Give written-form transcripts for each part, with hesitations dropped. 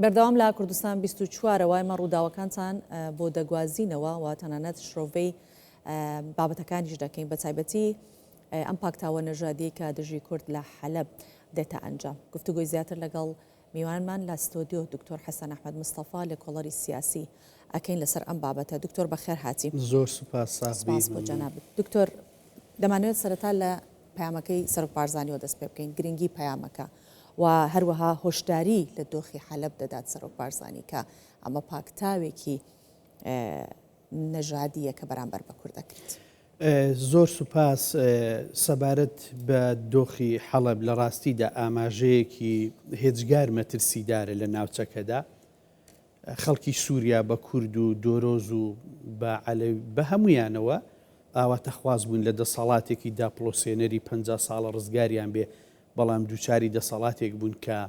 بەردەوام لە کوردستان 24 وایمە ڕووداوەکانتان بۆ دەگوازینەوە و تەنانەت شرۆڤەی بابەتەکانیش دەکەین بە تایبەتی ئەم پاکتاوە نەژادی کە دژی کورد لە حەلەب دێتە ئەنجام. گفتوگۆی زیاتر لەگەڵ میوانمان لە ستۆدیۆ دکتۆر حەسەن ئەحمەد مستەفا لە کۆڵەری سیاسی ئەکەین لەسەر ئەم بابەتە. دکتۆر بەخێر هاتی. زۆر سوپاس بۆ جەنابەت. دکتۆر دەمانوێت سەرەتا لە پەیامەکەی سەرۆک بارزانیەوە دەست پێ بکەین، گرنگی پەیامەکە و هەروەها هۆشداری لە دۆخی حەلەب دەدات سەرۆک بارزانی کە ئەمە پاکتاوێکی نەژادیە کە بەرامبەر بە کورد دەکرێت. زۆر سوپاس. سەبارەت بە دۆخی حەلەب لە ڕاستیدا ئاماژەیەکی هێجگار مەترسیدارە لە ناوچەکەدا. خەڵکی سووریا بە کورد و دۆرۆز و بە هەمویانەوە ئاواتەخواز بوون لە دەسەڵاتێکی داپڵۆسێنەری 50 ساڵە ڕزگاریان بێ، بەڵام دووچاری دەسەڵاتێک بوون کە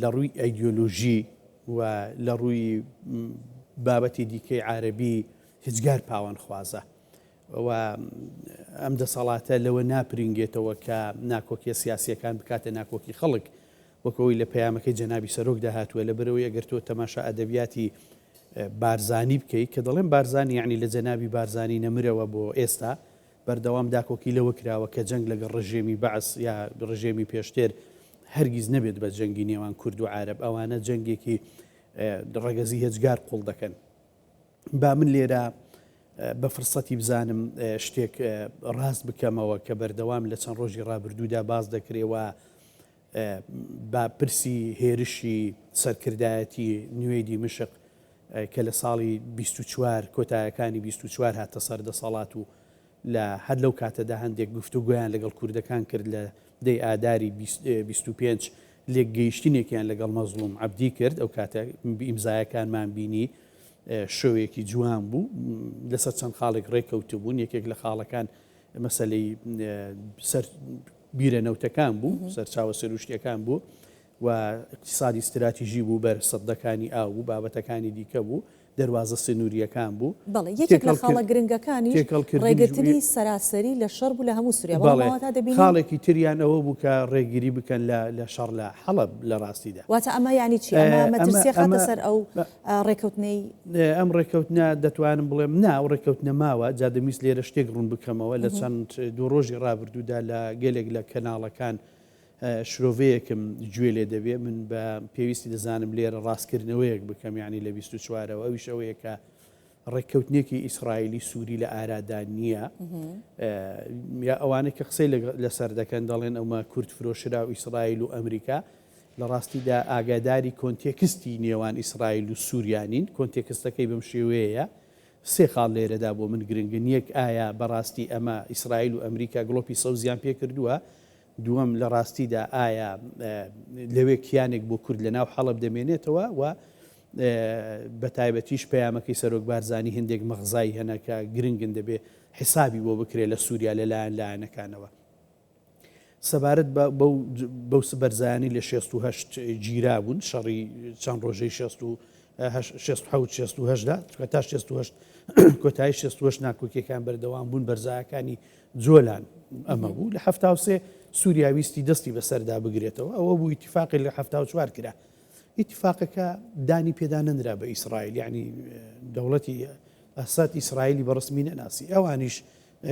لە ڕووی ئەیدیۆلۆژی و لە ڕووی بابەتی دیکەی عارەبی هیچگار پاوان خوازە و ئەم دەسەڵاتە لەوە ناپرینگێتەوە کە ناکۆکیە سیاسیەکان بکاتە ناکۆکی خەڵک، وەکەوەی لە پەیامەکەی جەنابی سەرۆک داهاتووە لەبەرەوەی ئەگەر تۆ تەماشا ئەدەبیاتی بارزانی بکەیت کە دەڵێن بارزانی یعنی لە جەنابی بارزانی نەمرەوە بۆ ئێستا بەردەوام داکۆکی لەوە کراوە کە جەنگ لەگەڵ ڕژێمی بەعس یا ڕژێمی پێشتر هەرگیز نەبێت بە جەنگی نێوان کورد و عارەب، ئەوانە جەنگێکی ڕەگەزی هێجگار قوڵ دەکەن. با من لێرە بە فرسەتی بزانم شتێک ڕاست بکەمەوە کە بەردەوام لە چەند ڕۆژی ڕابردوودا باز دەکرێەوە با پرسی هێرشی سەرکردایەتی نوێی دیمشق کە لە ساڵی 24 کۆتایەکانی 24 هاتە سەر دەسەڵات و لە هەر لەو کاتەدا هەندێک گفتوگویان لەگەڵ کوردەکان کرد لە دەی ئاداری 25 لێک گەیشتنێکیان لەگەڵ مەزلوم عەبدی کرد. ئەو کاتە ئیمزایەکانمان بینی شەوێکی جوان بوو، لەسەر چەند خاڵێک ڕێکەوتو بوون. یەکێک لە خاڵەکان مەسەلەی سەر بیرەنەوتەکان بوو، سەرچاوە سەروشتیەکان بوو و اقتصادی استراتیژی بوو، بەر سەدەکانی ئاو بوو، بابەتەکانی دیکە بوو، دەواازە سنووریەکان بوو. بەڵێ یەکێک لە خاڵە گرنگەکانی ڕێگرتنی سەراسەری لە شەڕ بوو لە هەموو سووریا. خاڵێکی تریان ئەوە بوو کە ڕێگیری بکەن لە شەڕ لە حەلەب لە ڕاستیدا. واتە ئەمە یعنی چی؟ ئەمە مەترسیە خاتە سەر ئەو ڕێکەوتنەی؟ ئەم ڕێکەوتنە دەتوانم بڵێم نا ئەو ڕێکەوتنە ماوە، جادەمیست لێرە شتێک ڕوون بکەمەوە. لە چەند دوو ڕۆژی ڕابردوودا لە گەلێک لە کەناڵەکان شرۆڤەیەکم گوێ لێ دەبێ، من بە پێویستی دەزانم لێرە ڕاستکردنەوەیەک بکەم یعنی لە 24ەوە. ئەویش ئەوەیە کە ڕێککەوتنێکی ئیسرائیلی سووری لە ئارادا نییە، یا ئەوانەی کە قسەی لەسەر دەکەن دەڵێن ئەومە کورد فرۆشرا و ئیسرائیل و ئەمریکا، لە ڕاستیدا ئاگاداری کۆنتێکستی نێوان ئیسرائیل و سووریانین. کۆنتێکستەکەی بەم شێوەیە سێ خاڵ لێرەدا بۆ من گرنگن. یەک ئایا بەڕاستی ئەمە ئیسرائیل و ئەمریکا گڵۆپی سەوزیان پێ کردووە؟ دووەم لە ڕاستیدا ئایا لەوێ کیانێک بۆ کورد لە ناو حەڵەب دەمێنێتەوە و بە تایبەتیش پەیامەکەی سەرۆک بارزانی هەندێک مەغزایی هەنەکە گرنگن دەبێ حسابی بۆ بکرێت لە سووریا لەلایەن لایەنەکانەوە. سەبارەت بەو بەرزانی لە 68 گیرا بوون، شەڕی چەند ڕۆژەی 67 تا 68 کۆتایی 68 ناکۆکیەکان بەردەوام بوون، بەرزایەکانی جۆلان ئەمە بوو. لە 73 سووریاویستی دەستی بەسەردا بگرێتەوە، ئەوە بوو ئیتیفاقی لە 74 کرا. ئیتیفاقەکە دانی پێدا نەنرا بە ئیسرائیل، یعنی دەوڵەتی ئەساد ئیسرائیلی بەڕسمی نەناسی، ئەوانیش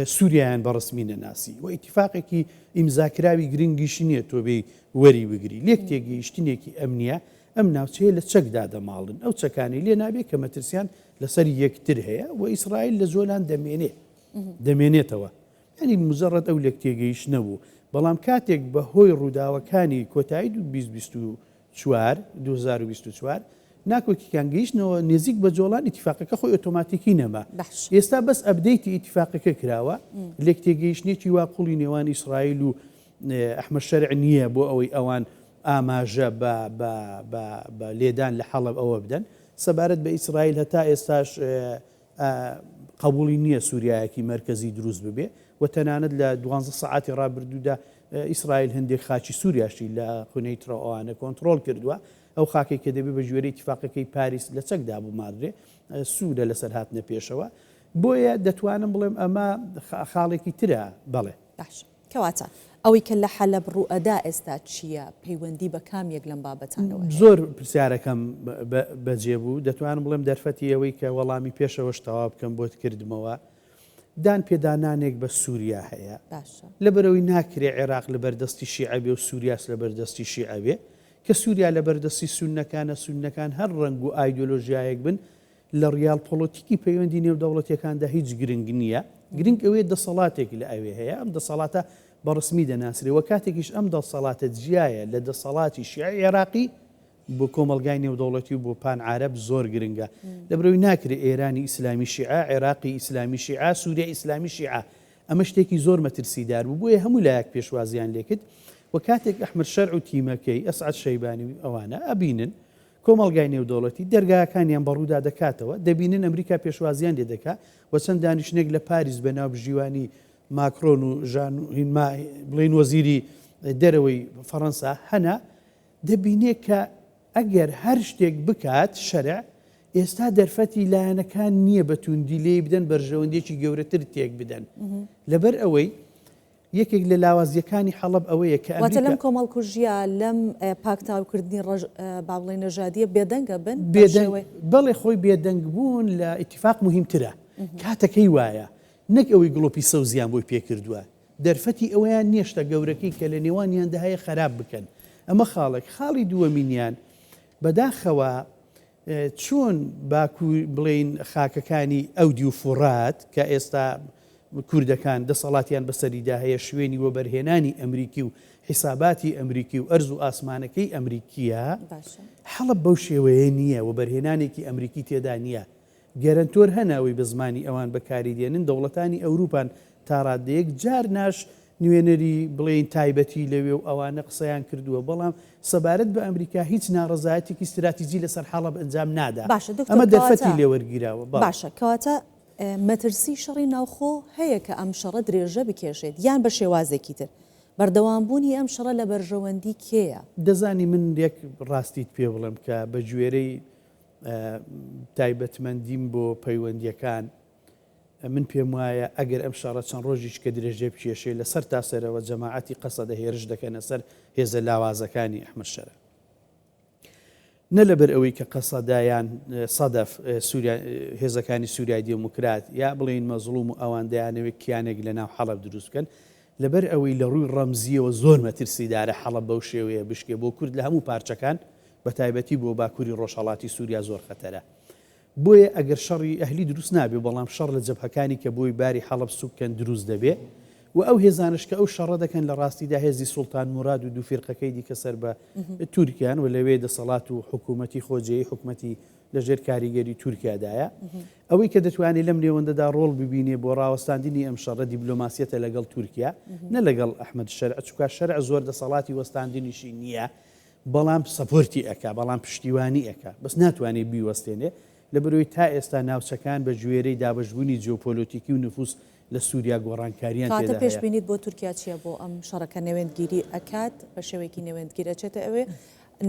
سووریایان بەڕسمی نەناسی و ئیتیفاقێکی ئیمزاکراوی گرنگیشی نییە تۆ بێ وەری بگری. لێک تێگەیشتنێکی ئەمنیە، ئەم ناوچەیە لە چەکدا دەماڵن، ئەو چەکانی لێ نابێت کە مەترسیان لەسەر یەکتر هەیە و ئیسرائیل لە جۆلان دەمێنێتەوە. ینی مجەڕەت ئەو لێک تێگەیش نەبوو، بەڵام کاتێک بە هۆی ڕووداوەکانی کۆتایی 2024 ناکۆکیەکان گەیشتنەوە نێزیک بە جۆڵان، ئیتیفاقەکە خۆی ئۆتۆماتیکی نەما. ئێستا بەس ئەبدەیتی ئیتیفاقەکە کراوە، لێک تێگەیشتنێکی واقوڵی نێوان ئیسرائیل و ئەحمەد شەرع نییە بۆ ئەوەی ئەوان ئاماژە بە لێدان لە حەڵەب ئەوە بدەن. سەبارەت بە ئیسرائیل هەتا ئێستاش قبولی نییە سووریایەکی مرکزی دروست ببێ و تەنانەت لە 12 سەعاتی ڕابردوودا ئیسرائیل هەندێک خاچی سووریاشی لە خونەی ترەوانە کۆنتترۆل کردووە. ئەو خاکێک کە دەبێت بە ژێری ئیتیفاقەکەی پاریس لە چەکدا بمادرێ، سوورە لەسەر هاتنە پێشەوە. بۆیە دەتوانم بڵێم ئەمە خاڵێکی ترە. بەڵێ باش کەواتە ئەوەی کە لە حەلب ڕوئەدا ئێستا چییە پەیوەندی بە کامیەک لەم بابەتانەوە زۆر پرسیارەکەم بەجێ بوو دەتوانم بڵێم دەرفەتی ئەوەی کە وەڵامی پێشەوەش تەواو بکەم بۆت کردمەوە دان پێدانانێک بە سووریا هەیە لەبەرەوەی ناکرێ عێراق لە بەردەستی شیعە بێ و سووریاس لە بەردەستی شیعە بێ کە سووریا لە بەردەستی سونەکان هەر ڕەنگ و ئایدۆلۆژیایەک بن لە ڕیال پۆلۆتیکی پەیوەندی نێودەوڵەتیەکاندا هیچ گرنگ نییە گرنگ ئەوەیە دەسەڵاتێک لە ئەوێ هەیە ئەم دەسەڵاتە بەڕسمی دەناسرێ وە کاتێکیش ئەم دەسەڵاتە جیایە لە دەسەڵاتی شیعە عێراقی بۆ کۆمەلگای نێودەوڵەتی و بۆ پان عارەب زۆر گرنگە لەبەرەوەی ناکرێت ئێرانی ئیسلامی شیعە عێراقی ئیسلامی شیعە سووریا ئیسلامی شیعە ئەمە شتێکی زۆر مەترسیدار بوو بۆیە هەموو لایەک پێشوازیان لێکرد و کاتێک ئەحمەد شەرع و تیمەکەی ئەسعەد شەیبانی و ئەوانە ئەبینن کۆمەلگای نێودەوڵەتی دەرگاکانیان بەڕوودا دەکاتەوە دەبینن ئەمریکا پێشوازیان لێ دەکات و چەند دانیشتێک لە پاریس بەناو بژیوانی ماکرۆن و بڵین وەزیری دەرەوەی فەڕەنسا هەنا دەبینێ کە ئەگەر هەر شتێک بکات شەرع ئێستا دەرفەتی لایەنەکان نییە بەتوندی لێ بدەن بەرژەوەندێکی گەورەتر تێک بدەن لەبەر ئەوەی یەکێک لە لاوازیەکانی حەڵب ئەوەیە کە واتە لەم کۆمەڵکوژیە لەم پاکتاوکردنی باڵێ نەژادیە بێدەنگە بن بەڵێ خۆی بێدەنگ بوون لە ئیتیفاق مهمترە کاتەکەی وایە نەک ئەوەی گڵۆپی سەوزیان بۆی پێکردووە دەرفەتی ئەوەیان نیشتە گەورەکەی کە لە نێوانیاندا هەیە خراپ بکەن ئەمە خاڵی دووەمینیان بەداخەوە چۆن باکو بڵین خاکەکانی ئەودی و فورات کە ئێستا کوردەکان دەسەڵاتیان بەسەریدا هەیە شوێنی وەبەرهێنانی ئەمریکی و حیساباتی ئەمریکی و ئەرز و ئاسمانەکەی ئەمریکیە حەڵب بەو شێوەیە نییە وەبەرهێنانێکی ئەمریکی تێدا نییە گەرنتۆر هەناوی بە زمانی ئەوان بەکاری دێنن دەوڵەتانی ئەوروپان تا ڕادەیەک جار ناش نوێنەری بڵێن تایبەتی لەوێ و ئەوانە قسەیان کردووە بەڵام سەبارەت بە ئەمریکا هیچ ناڕزایەتێکی استراتیجی لەسەر حەڵب ئەنجام نادا ئەمە دەرفەتی لێوەرگیراوە باشە کەواتە مەترسی شەڕی ناوخۆ هەیە کە ئەم شەڕە درێژە بکێشێت یان بە شێوازێکی تر بەردەوامبوونی ئەم شەڕە لە بەرژەوەندی کێیە دەزانی من یەک ڕاستیت پێ بڵم کە بە گوێرەی تایبەتمەندیم بۆ پەیوەندیەکان من پێم وایە ئەگەر ئەم شەڕە چەند ڕۆژیش کە درێژێ بکێشێ لەسەر تاسەرەوە جەماعەتی قەسەدە هێرش دەکەنە سەر هێزە لاوازەکانی ئەحمەد شەرع نە لەبەر ئەوەی کە قەسەدایان سەدەف هێزەکانی سووریای دموکرات یا بڵین مەزڵوم و ئەوان دەیانەوێت کیانێک لە ناو حەڵب دروست بکەن لەبەر ئەوەی لە ڕووی ڕەمزیەوە زۆر مەترسیدارە حەڵب بەو شێوەیە بشکێ بۆ کورد لە هەموو پارچەکان بە تایبەتی بۆ باکووری ڕۆژهەڵاتی سووریا زۆر خەتەرە بۆیە ئەگەر شەڕی ئەهلی دروست نابێ بەڵام شەڕ لە جەبهەکانی کە بۆی باری حەڵب سوکەن دروست دەبێ و ئەو هێزانش کە ئەو شەڕە دەکەن لە ڕاستیدا هێزی سوڵتان موراد و دوو فیرقەکەی دیکە سەر بە تورکیان و لەوێ دەسەڵات و حکوومەتی خۆجێی حکوومەتی لەژێر کاریگەری تورکیادایە ئەوەی کە دەتوانێت لەم نێوەندەدا ڕۆڵ ببینێ بۆ ڕاوەستاندنی ئەم شەڕە دیبلۆماسیەتە لەگەڵ تورکیا نە لەگەڵ ئەحمەد شەرع چونکە شەرع زۆر دەسەڵاتی وەستاندنیشی نییە بەڵام سەپۆرتی ئەکا بەڵام پشتیوانی ئەکا بەس ناتوانێت بیوەستێنێ لەبەرەوەی تا ئێستا ناوچەکان بە گوێرەی دابەشبوونی جیۆپۆلۆتیکی و نفوس لە سووریا گۆڕانکاریان تێدا هەیە. پێشبینیت بۆ تورکیا چییە بۆ ئەم شەڕەکە نێوێندگیری ئەکات بە شێوەیەکی نێوێندگیر ئەچێتە ئەوێ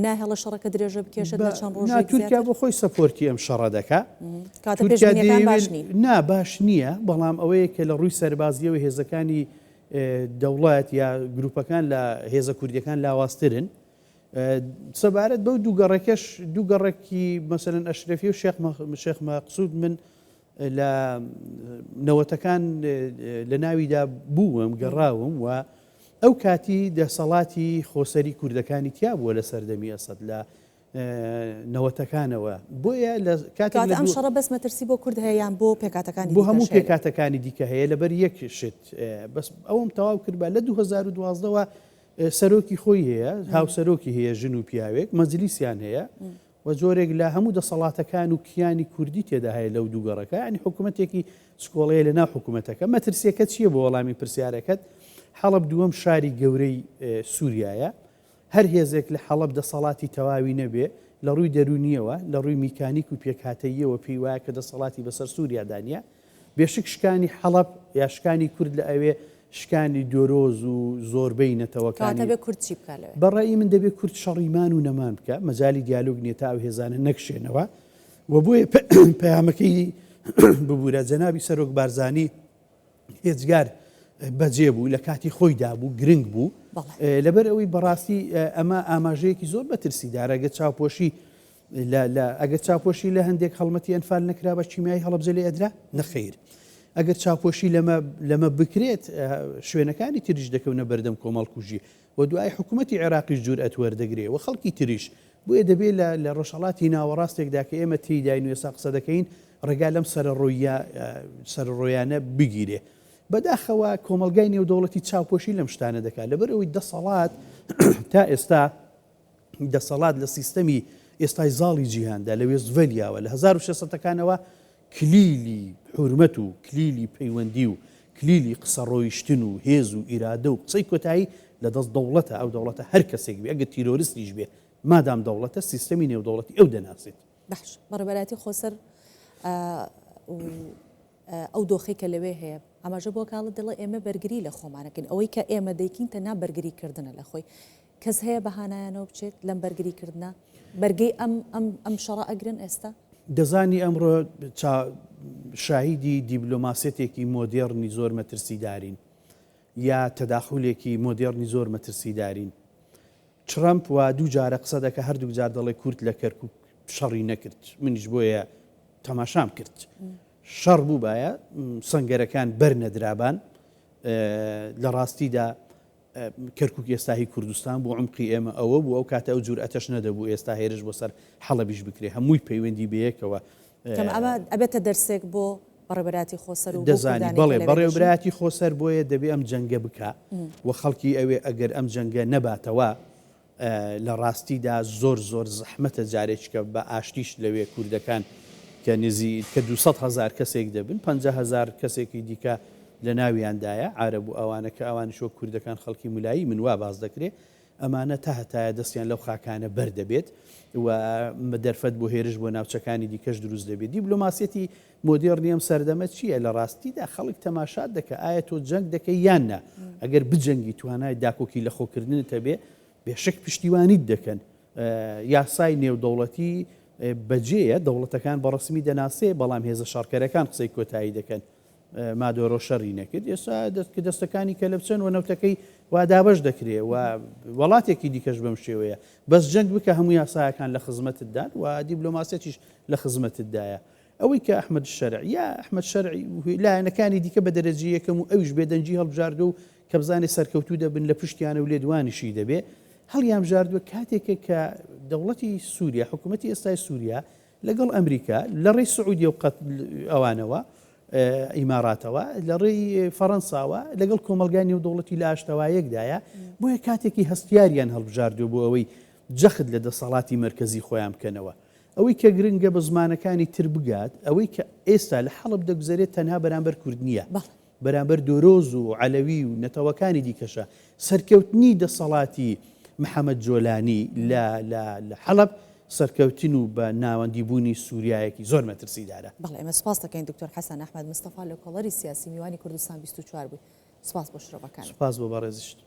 ناهێڵە شەڕەکە درێژە بکێشێت لە چەند ڕۆژێک تورکیا بۆ خۆی سەپۆرتی ئەم شەڕە دەکا باش نییە بەڵام ئەوەیە کە لە ڕووی سەربازیەوە هێزەکانی دەوڵەت یا گروپەکان لە هێزە کوردیەکان لاوااسترن سەبارەت بەو دووگەڕێکی مەسەلەن ئەشرەفی و شێخ مەقسوود من لە نەوەتەکان لە ناویدا بووم گەڕاوم و ئەو کاتی دەسەڵاتی خۆسەری کوردەکانی تیا بووە لە سەردەمی ئەسەد لە نەوەتەکانەوە بۆیە لە کاتێک ئەم شەڕە بەس مەترسی بۆ کورد هەیەیان بۆ پێکاتەکانی بۆ هەموو پێکاتەکانی دیکە هەیە لەبەر یەک شت بەس ئەوم تەواو کرد بە لە 2012ەوە سەرۆکی خۆی هەیە هاوسەرۆکی هەیە ژن و پیاوێک مەجلیسیان هەیە و جۆرێک لە هەموو دەسەڵاتەکان و کیانی کوردی تێدا هەیە لەو دووگەڕەکە ینی حکوومەتێکی سکۆڵەیە لە ناو حکوومەتەکە مەترسیەکە چییە بۆ وەڵامی پرسیارەکەت حەڵب دووەم شاری گەورەی سووریایە هەر هێزێک لە حەڵب دەسەڵاتی تەواوی نەبێ لە ڕووی دەرونیەوە لە ڕووی میکانیک و پێکهاتەییەوە پێی وایە کە دەسەڵاتی بەسەر سووریادانە بێشک شکانی حەڵب یا شکانی کورد لە ئەوێ شکانی دۆرۆز و زۆربەی نەتەوەکانی بەڕێی من دەبێت کورد شەڕیمان و نەمان بکە مەجای دیالۆگ نیە تا ئەو هێزانە نەکشێنەوە و بۆیە پەیامەکەی ببوورە جەنابی سەرۆک بارزانی هێزگار بەجێ بوو لە کاتی خۆیدا بوو گرنگ بوو لەبەر ئەوەی بەڕاستی ئەمە ئاماژەیەکی زۆر بەترسیدار ئەگەر چاپۆشی لە هەندێک هەڵمەتی ئەنفال نەکرا بە چیمیایی هەڵەبجە لێ ئەدرا نەخیر ئەگەر چاپۆشی لەمە بکرێت شوێنەکانی تریش دەکەونە بەردەم کۆمەڵکوژی و دوای حکوومەتی عێراقیش جورئەت وەردەگرێ و خەڵکی تریش بۆیە دەبێت لە ڕۆژهەڵاتی ناوەڕاستێکدا کە ئێمە تێیداین و ئێستا قسە دەکەین ڕێگا لەم سەرڕۆیانە بگیرێ بەداخەوە کۆمەلگای نێودەوڵەتی چاوپۆشی لەم شتانە دەکات لەبەر ئەوەی دەسەڵات تا ئێستا دەسەڵات لە سیستەمی ئێستای زاڵی جیهاندا لە وێستڤەلیاوە لە 1600ەکانەوە کلیلی حورمەت و کلیلی پەیوەندی و کلیلی قسە ڕۆیشتن و هێز و ئیرادە و قسەی کۆتایی لە دەست دەوڵەتە ئەو دەوڵەتە هەر کەسێک بێ ئەگەر تیرۆریستیش بێ مادام دەوڵەتە سیستەمی نێودەوڵەتی ئەو دەناسێت باش بەڕێبەراتی خۆسەر ئەو دۆخی کە لەوێ هەیە ئاماژە بۆ کاڵت دڵە ئێمە بەرگری لە خۆمانەکەین ئەوەی کە ئێمە دەیکین تەنیا بەرگریکردنە لە خۆی کەس هەیە بەهانایانەوە بچێت لەم بەرگریکردە بەرگەی ئەم شەڕە ئەگرن ئێستا دەزانی ئەمڕۆ شاهیدی دیبلۆماسێتێکی مۆدێڕنی زۆر مەترسیدارین یا تەداخولێکی مۆدێڕنی زۆر مەترسیدارین ترەمپ و دوو جارە قسە دەکە هەردوو جار دەڵێ کورد لە کەرکووک شەڕی نەکرد منیش بۆیە تەماشام کرد شەڕ بوو باە سەنگەرەکان بەرنەدرابان لە ڕاستیدا کەرکووک ئێستاهی کوردستان بۆ عمقی ئێمە ئەوە بوو ئەو کاتە ئەو جور ئەتەش نەدەبوو ئێستا هێرش بۆ سەر حەڵەبیش بکرێ هەمووی پەیوەندی بەیەکەوە ئەمە ئەبێتە دەرسێک بۆ بەڕێبەراتی خۆسەر و دەزانی بەڵێ بەڕێوەبراتی خۆسەر بۆیە دەبێ ئەم جەنگە بکە و خەڵکی ئەوێ ئەگەر ئەم جەنگە نەباتەوە لە ڕاستیدا زۆر زەحمەتە جارێککە بە ئاشتیش لەوێ کوردەکان کە نزی کە 200,000 کەسێک دەبن 50,000 کەسێکی دیکە لە ناویاندایە عارەب و ئەوانە کە ئەوان شۆ کوردەکان خەڵکی مولایی من وا باز دەکرێت ئەمانە تا هەتایە دەستیان لەو خاکانە بەردەبێت و دەرفەت بۆ هێرش بۆ ناوچەکانی دیکەش دروست دەبێت دیبلۆماسیەتی مۆدێڕنی ئەم سەردەمە چییە لە ڕاستیدا خەڵک تەماشات دەکە ئایا تۆ جەنگ دەکەی یاننا ئەگەر بجەنگی توانای داکۆکی لە خۆکردنتە بێ بێشک پشتیوانیت دەکەن یاسای نێودەوڵەتی بەجێیە دەوڵەتەکان بەڕسمی دەناسێ بەڵام هێزە شارکەرەکان قسەی کۆتایی دەکەن مادۆرۆ شەڕی نەکرد ئێستا دەستەکانی کە لە بچەن و نەوتەکەی وا دابش دەکرێت و وڵاتێکی دیکەش بەم شێوەیە بەس جەنگ بکە هەموو یاسایەکان لە خزمەتتدان و دیبلۆماسیەتیش لە خزمەتتدایە ئەوەی کە ئەحمەد شەرعی یا ئەحمەد شەرعی لایەنەکانی دیکە بە دەرەجی یەکەم و ئەویش بێدەنجی هەڵبژاردە و کە بزانێ سەرکەوتوو دەبن لە پشتیانە و لێدوانیشی دەبێ هەڵیان بژاردووە کاتێکە کە دەوڵەتی سووریا حکوومەتی ئێستای سووریا لەگەڵ ئەمریکا لە ڕێی سعودیە و ئەوانەوە ئیماراتەوە لە ڕێی فەڕەنساوە لەگەڵ کۆمەلگانی و دەوڵەتی لە ئاشتەوایەکدایە بۆیە کاتێکی هەستیاریان هەڵبژاردووە بۆ ئەوەی جەخت لە دەسەڵاتی مرکزی خۆیان بکەنەوە ئەوەی کە گرنگە بە زمانەکانی تر بگات ئەوەی کە ئێستا لە حەڵب دەگوزارێت تەنها بەرامبەر کورد نییە بەرامبەر دۆرۆز و عەلەوی و نەتەوەکانی دیکەشە سەرکەوتنی دەسەڵاتی محەممەد جۆلانی لە حەڵب سەرکەوتن و بە ناوەندیبوونی سووریایەکی زۆر مەترسیدارە. بەڵێ ئێمە سپاس دەکەین دکتۆر حەسەن ئەحمەد مستەفا لە کۆڵەری سیاسی میوانی کوردستان 24 بووی. سپاس بۆ شرۆڤەکان. سپاس بۆ بەڕێزیشت.